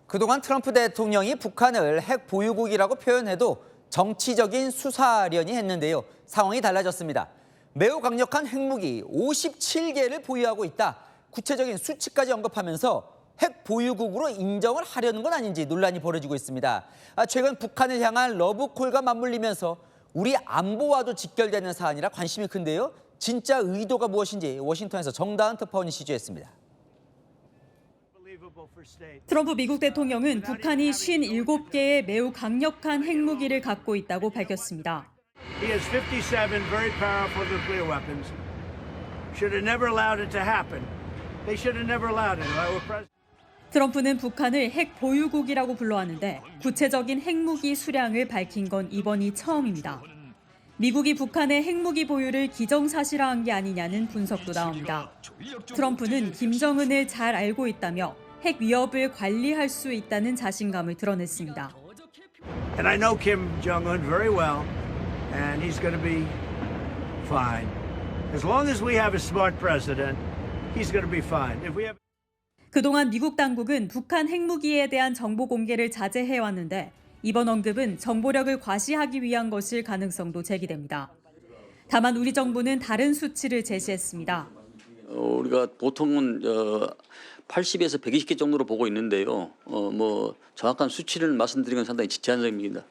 그동안 트럼프 대통령이 북한을 핵 보유국이라고 표현해도 정치적인 수사련이 했는데요. 상황이 달라졌습니다. 매우 강력한 핵무기 57개를 보유하고 있다. 구체적인 수치까지 언급하면서 핵 보유국으로 인정을 하려는 건 아닌지 논란이 벌어지고 있습니다. 최근 북한을 향한 러브콜과 맞물리면서 우리 안보와도 직결되는 사안이라 관심이 큰데요. 진짜 의도가 무엇인지 워싱턴에서 정다은 특파원이 취재했습니다. 트럼프 미국 대통령은 북한이 57개의 매우 강력한 핵무기를 갖고 있다고 밝혔습니다. He has 57 very powerful nuclear weapons. Should have never allowed it to happen. They should have never allowed it. 트럼프는 북한을 핵 보유국이라고 불러왔는데 구체적인 핵무기 수량을 밝힌 건 이번이 처음입니다. 미국이 북한의 핵무기 보유를 기정사실화한 게 아니냐는 분석도 나옵니다. 트럼프는 김정은을 잘 알고 있다며 핵 위협을 관리할 수 있다는 자신감을 드러냈습니다. And I know Kim Jong-un very well, and he's going to be fine. As long as we have a smart president, he's going to be fine. If we have... 그동안 미국 당국은 북한 핵무기에 대한 정보 공개를 자제해왔는데 이번 언급은 정보력을 과시하기 위한 것일 가능성도 제기됩니다. 다만 우리 정부는 다른 수치를 제시했습니다. 우리가 보통은 80에서 120개 정도로 보고 있는데요. 정확한 수치를 말씀드리는 건 상당히 제한적입니다.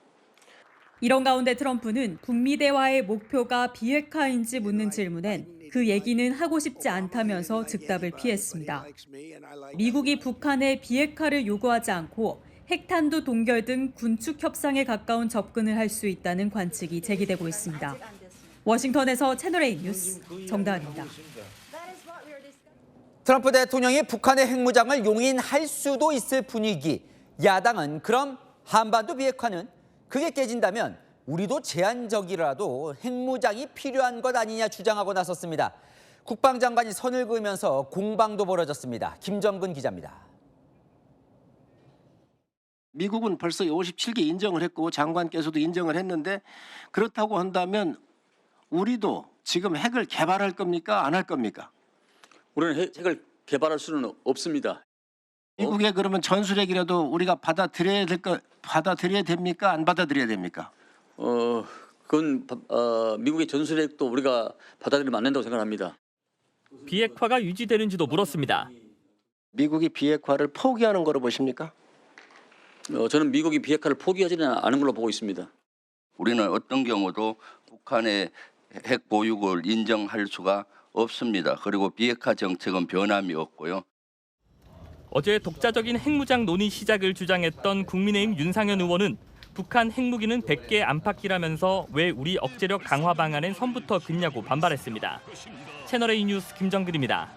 이런 가운데 트럼프는 북미 대화의 목표가 비핵화인지 묻는 질문엔 그 얘기는 하고 싶지 않다면서 즉답을 피했습니다. 미국이 북한의 비핵화를 요구하지 않고 핵탄두 동결 등 군축 협상에 가까운 접근을 할 수 있다는 관측이 제기되고 있습니다. 워싱턴에서 채널A 뉴스 정다은입니다. 트럼프 대통령이 북한의 핵무장을 용인할 수도 있을 분위기. 야당은 그럼 한반도 비핵화는 그게 깨진다면 우리도 제한적이라도 핵무장이 필요한 것 아니냐 주장하고 나섰습니다. 국방장관이 선을 그으면서 공방도 벌어졌습니다. 김정근 기자입니다. 미국은 벌써 57개 인정을 했고 장관께서도 인정을 했는데 그렇다고 한다면 우리도 지금 핵을 개발할 겁니까? 안 할 겁니까? 우리는 핵을 개발할 수는 없습니다. 미국의 그러면 전술핵이라도 우리가 받아들여야 됩니까? 안 받아들여야 됩니까? 그건 미국의 전술핵도 우리가 받아들이면 안 된다고 생각합니다. 비핵화가 유지되는지도 물었습니다. 미국이 비핵화를 포기하는 거로 보십니까? 저는 미국이 비핵화를 포기하지는 않은 걸로 보고 있습니다. 우리는 어떤 경우도 북한의 핵 보유국을 인정할 수가 없습니다. 그리고 비핵화 정책은 변함이 없고요. 어제 독자적인 핵무장 논의 시작을 주장했던 국민의힘 윤상현 의원은 북한 핵무기는 100개 안팎이라면서 왜 우리 억제력 강화 방안엔 선부터 긋냐고 반발했습니다. 채널A 뉴스 김정근입니다.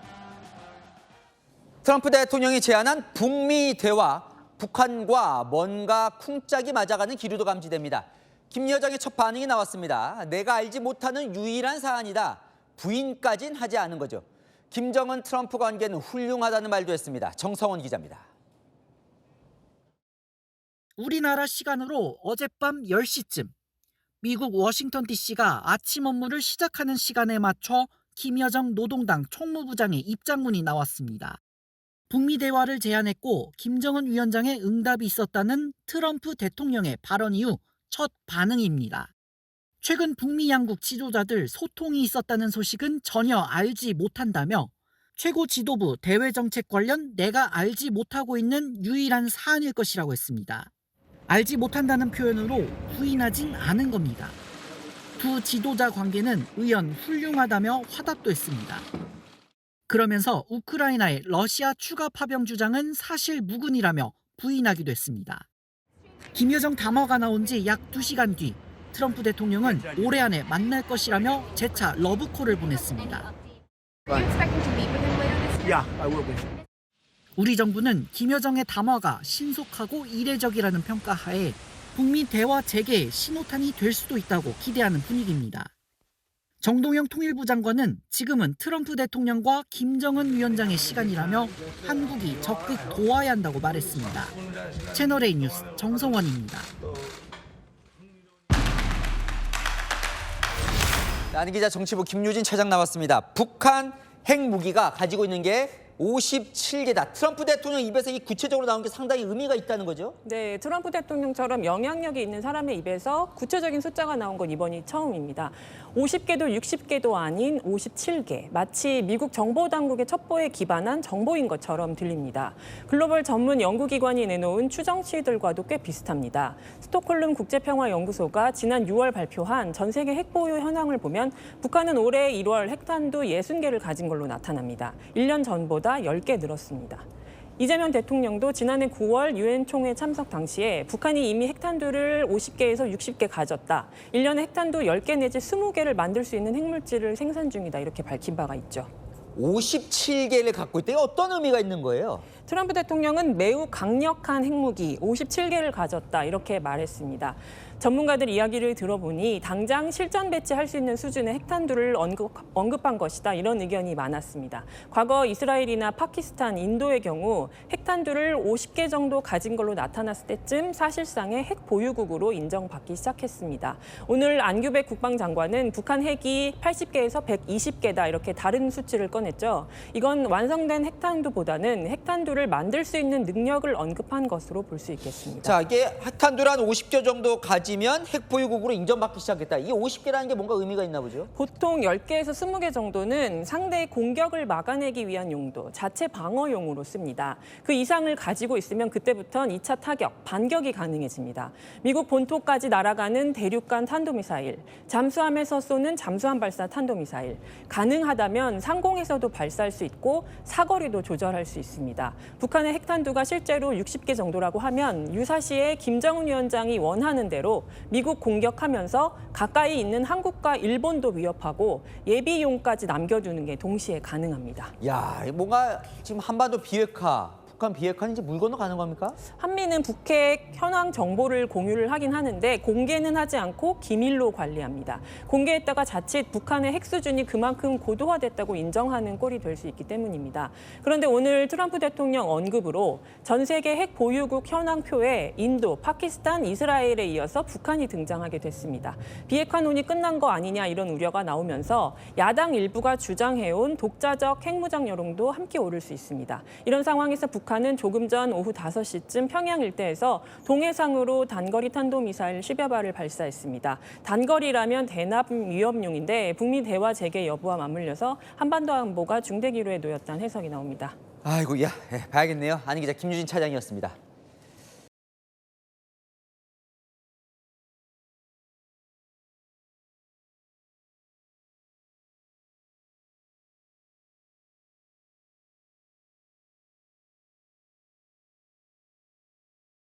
트럼프 대통령이 제안한 북미 대화, 북한과 뭔가 쿵짝이 맞아가는 기류도 감지됩니다. 김 여정의 첫 반응이 나왔습니다. 내가 알지 못하는 유일한 사안이다. 부인까진 하지 않은 거죠. 김정은 트럼프 관계는 훌륭하다는 말도 했습니다. 정성원 기자입니다. 우리나라 시간으로 어젯밤 10시쯤 미국 워싱턴 DC가 아침 업무를 시작하는 시간에 맞춰 김여정 노동당 총무부장의 입장문이 나왔습니다. 북미 대화를 제안했고 김정은 위원장의 응답이 있었다는 트럼프 대통령의 발언 이후 첫 반응입니다. 최근 북미 양국 지도자들 소통이 있었다는 소식은 전혀 알지 못한다며 최고 지도부 대외 정책 관련 내가 알지 못하고 있는 유일한 사안일 것이라고 했습니다. 알지 못한다는 표현으로 부인하진 않은 겁니다. 두 지도자 관계는 의연 훌륭하다며 화답도 했습니다. 그러면서 우크라이나의 러시아 추가 파병 주장은 사실 무근이라며 부인하기도 했습니다. 김여정 담화가 나온 지 약 2시간 뒤 트럼프 대통령은 올해 안에 만날 것이라며 재차 러브콜을 보냈습니다. Yeah, I will be. 우리 정부는 김여정의 담화가 신속하고 이례적이라는 평가하에 북미 대화 재개의 신호탄이 될 수도 있다고 기대하는 분위기입니다. 정동영 통일부 장관은 지금은 트럼프 대통령과 김정은 위원장의 시간이라며 한국이 적극 도와야 한다고 말했습니다. 채널A 뉴스 정성원입니다. 안기자 정치부 김유진 차장 나왔습니다. 북한 핵무기가 가지고 있는 게 57개다. 트럼프 대통령 입에서 이 구체적으로 나온 게 상당히 의미가 있다는 거죠? 네, 트럼프 대통령처럼 영향력이 있는 사람의 입에서 구체적인 숫자가 나온 건 이번이 처음입니다. 50개도 60개도 아닌 57개. 마치 미국 정보당국의 첩보에 기반한 정보인 것처럼 들립니다. 글로벌 전문 연구기관이 내놓은 추정치들과도 꽤 비슷합니다. 스톡홀름 국제평화연구소가 지난 6월 발표한 전 세계 핵보유 현황을 보면 북한은 올해 1월 핵탄두 60개를 가진 걸로 나타납니다. 1년 전보다 10개 늘었습니다. 이재명 대통령도 지난해 9월 유엔 총회 참석 당시에 북한이 이미 핵탄두를 50개에서 60개 가졌다. 1년에 핵탄두 10개 내지 20개를 만들 수 있는 핵물질을 생산 중이다. 이렇게 밝힌 바가 있죠. 57개를 갖고 있다. 이게 어떤 의미가 있는 거예요? 트럼프 대통령은 매우 강력한 핵무기 57개를 가졌다. 이렇게 말했습니다. 전문가들 이야기를 들어보니 당장 실전 배치할 수 있는 수준의 핵탄두를 언급한 것이다. 이런 의견이 많았습니다. 과거 이스라엘이나 파키스탄, 인도의 경우 핵탄두를 50개 정도 가진 걸로 나타났을 때쯤 사실상의 핵 보유국으로 인정받기 시작했습니다. 오늘 안규백 국방장관은 북한 핵이 80개에서 120개다. 이렇게 다른 수치를 꺼냈죠. 이건 완성된 핵탄두보다는 핵탄두를 만들 수 있는 능력을 언급한 것으로 볼 수 있겠습니다. 자, 이게 핵탄두를 한 50개 정도 가지면 핵 보유국으로 인정받기 시작했다. 이 50개라는 게 뭔가 의미가 있나 보죠? 보통 10개에서 20개 정도는 상대의 공격을 막아내기 위한 용도, 자체 방어용으로 씁니다. 그 이상을 가지고 있으면 그때부터는 2차 타격, 반격이 가능해집니다. 미국 본토까지 날아가는 대륙간 탄도미사일, 잠수함에서 쏘는 잠수함 발사 탄도미사일, 가능하다면 상공에서도 발사할 수 있고 사거리도 조절할 수 있습니다. 북한의 핵탄두가 실제로 60개 정도라고 하면 유사시에 김정은 위원장이 원하는 대로 미국 공격하면서 가까이 있는 한국과 일본도 위협하고 예비용까지 남겨두는 게 동시에 가능합니다. 야, 뭔가 지금 한반도 비핵화, 북한 비핵화는 이제 물 건너 가는 겁니까? 한미는 북핵 현황 정보를 공유를 하긴 하는데 공개는 하지 않고 기밀로 관리합니다. 공개했다가 자칫 북한의 핵 수준이 그만큼 고도화됐다고 인정하는 꼴이 될 수 있기 때문입니다. 그런데 오늘 트럼프 대통령 언급으로 전 세계 핵 보유국 현황표에 인도, 파키스탄, 이스라엘에 이어서 북한이 등장하게 됐습니다. 비핵화 논의 끝난 거 아니냐 이런 우려가 나오면서 야당 일부가 주장해온 독자적 핵무장 여론도 함께 오를 수 있습니다. 이런 상황에서 북한은 조금 전 오후 5시쯤 평양 일대에서 동해상으로 단거리 탄도미사일 10여 발을 발사했습니다. 단거리라면 대납 위협용인데 북미 대화 재개 여부와 맞물려서 한반도 안보가 중대 기로에 놓였다는 해석이 나옵니다. 아이고, 야, 봐야겠네요. 안희 기자, 김유진 차장이었습니다.